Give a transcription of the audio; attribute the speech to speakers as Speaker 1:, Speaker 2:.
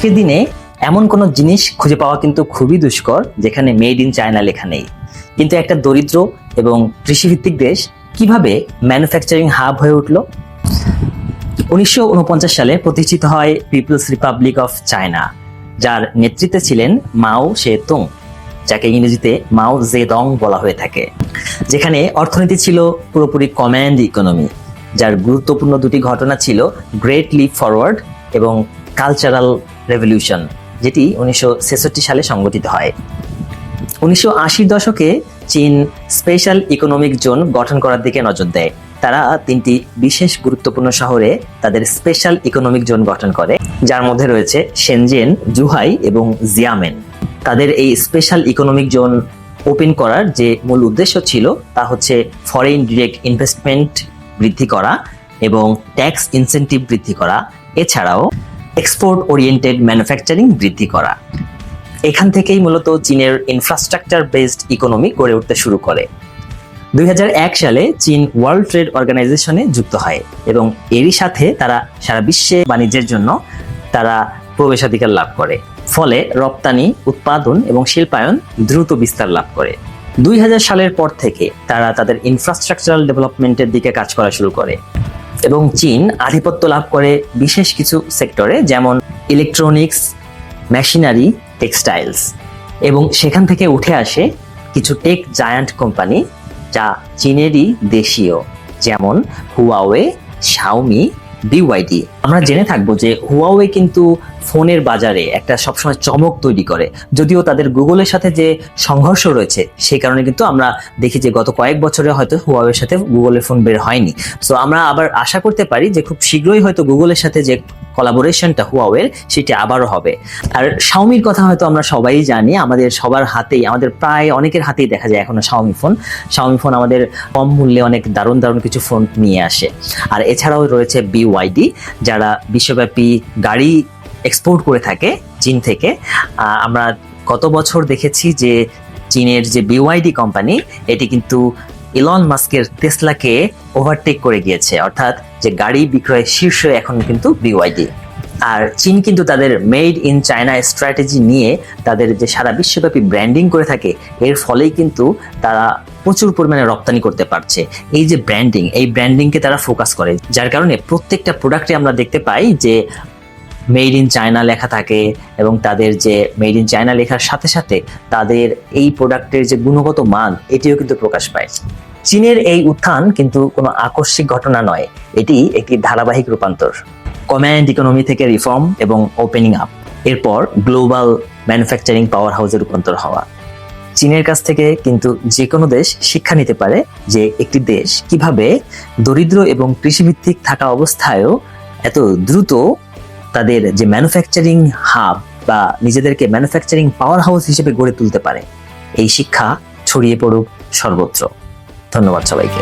Speaker 1: আজকের দিনে এমন কোনো জিনিস খুঁজে পাওয়া কিন্তু খুবই দুষ্কর যেখানে মেড ইন চায়না লেখা নেই। কিন্তু একটা দরিদ্র এবং কৃষিভিত্তিক দেশ কিভাবে ম্যানুফ্যাকচারিং হাব হয়ে উঠল? 1949 সালে প্রতিষ্ঠিত হয় পিপলস রিপাবলিক অফ চায়না, যার নেতৃত্বে ছিলেন মাও সে তুং, যাকে ইংরেজিতে মাও জেদং বলা হয়ে থাকে। যেখানে অর্থনীতি ছিল পুরোপুরি কমান্ড ইকোনমি, যার গুরুত্বপূর্ণ দুটি ঘটনা ছিল গ্রেট লিপ ফরওয়ার্ড এবং কালচারাল রেভলিউশন, যেটি 1966 সালে সংগঠিত হয়। 1980-র দশকে চীন স্পেশাল ইকোনমিক জোন গঠন করার দিকে নজর দেয়। তারা 3টি বিশেষ গুরুত্বপূর্ণ শহরে তাদের স্পেশাল ইকোনমিক জোন গঠন করে, যার মধ্যে রয়েছে শেনজেন, জুহাই এবং জিয়ামেন। তাদের এই স্পেশাল ইকোনমিক জোন ওপেন করার যে মূল উদ্দেশ্য ছিল তা হচ্ছে ফরেন ডিরেক্ট ইনভেস্টমেন্ট বৃদ্ধি করা এবং ট্যাক্স ইনসেন্টিভ বৃদ্ধি করা, এছাড়াও এক্সপোর্ট ওরিয়েন্টেড ম্যানুফ্যাকচারিং বৃদ্ধি করা। এখান থেকেই মূলত চীনের ইনফ্রাস্ট্রাকচার বেসড ইকোনমি গড়ে উঠতে শুরু করে। 2001 সালে চীন ওয়ার্ল্ড ট্রেড অর্গানাইজেশনে যুক্ত হয় এবং এরই সাথে তারা সারা বিশ্বে বাণিজ্যের জন্য তারা প্রবেশাধিকার লাভ করে। ফলে রপ্তানি, উৎপাদন এবং শিল্পায়ন দ্রুত বিস্তার লাভ করে। 2000 সালের পর থেকে তারা তাদের ইনফ্রাস্ট্রাকচারাল ডেভেলপমেন্টের দিকে কাজ করা শুরু করে এবং চীন আধিপত্য লাভ করে বিশেষ কিছু সেক্টরে, যেমন ইলেকট্রনিক্স, মেশিনারি, টেক্সটাইলস, এবং সেখান থেকে উঠে আসে কিছু টেক জায়ান্ট কোম্পানি যা চীনেরই দেশীয়, যেমন হুয়াওয়ে, শাওমি, বিওয়াইডি। আমরা জেনে থাকবো যে হুয়াওয়ে কিন্তু ফোনের বাজারে একটা সবসময় চমক তৈরি করে, যদিও তাদের গুগলের সাথে যে সংঘর্ষ রয়েছে সেই কারণে কিন্তু আমরা দেখি যে গত কয়েক বছরে হয়তো হুয়াওয়ের সাথে গুগলের ফোন বের হয়নি। সো আমরা আবার আশা করতে পারি যে খুব শীঘ্রই হয়তো গুগলের সাথে যে কোলাবোরেশনটা হুয়াওয়ের সেটি আবারও হবে। আর শাওমির কথা হয়তো আমরা সবাই জানি, আমাদের সবার হাতেই, আমাদের প্রায় অনেকের হাতেই দেখা যায় এখনো শাওমি ফোন। শাওমি ফোন আমাদের কম মূল্যে অনেক দারুণ দারুণ কিছু ফোন নিয়ে আসে। আর এছাড়াও রয়েছে বিওয়াইডি, যারা বিশ্বব্যাপী গাড়ি এক্সপোর্ট করে থাকে চীন থেকে। আমরা গত বছর দেখেছি যে চীনের যে বিওয়াইডি কোম্পানি, এটি কিন্তু ইলন মাস্কের টেসলাকে ওভারটেক করে গিয়েছে, অর্থাৎ যে গাড়ি বিক্রয়ের শীর্ষে এখন কিন্তু বিওয়াইডি। আর চীন কিন্তু তাদের মেড ইন চায়না স্ট্র্যাটেজি নিয়ে তাদের যে সারা বিশ্বব্যাপী ব্র্যান্ডিং করে থাকে, এর ফলেই কিন্তু তারা প্রচুর পরিমাণে রপ্তানি করতে পারছে। এই যে ব্র্যান্ডিং, এই ব্র্যান্ডিংকে তারা ফোকাস করে, যার কারণে প্রত্যেকটা প্রোডাক্টে আমরা দেখতে পাই যে মেড ইন চায়না লেখা থাকে এবং তাদের যে মেড ইন চায়না লেখার সাথে সাথে তাদের এই প্রোডাক্টের যে গুণগত মান, এটিও কিন্তু প্রকাশ পায়। চীনের এই উত্থান কিন্তু কোনো আকস্মিক ঘটনা নয়, এটি একটি ধারাবাহিক রূপান্তর। কমান্ড ইকোনমি থেকে রিফর্ম এবং ওপেনিং আপ, এরপর গ্লোবাল ম্যানুফ্যাকচারিং পাওয়ার হাউসে রূপান্তর হওয়া। চীনের কাছ থেকে কিন্তু যে কোনো দেশ শিক্ষা নিতে পারে যে একটি দেশ কিভাবে দরিদ্র এবং কৃষিভিত্তিক থাকা অবস্থায়ও এত দ্রুত তাদের যে ম্যানুফ্যাকচারিং হাব বা নিজেদেরকে ম্যানুফ্যাকচারিং পাওয়ার হাউস হিসেবে গড়ে তুলতে পারে। এই শিক্ষা ছড়িয়ে পড়ুক সর্বত্র। ধন্যবাদ সবাইকে।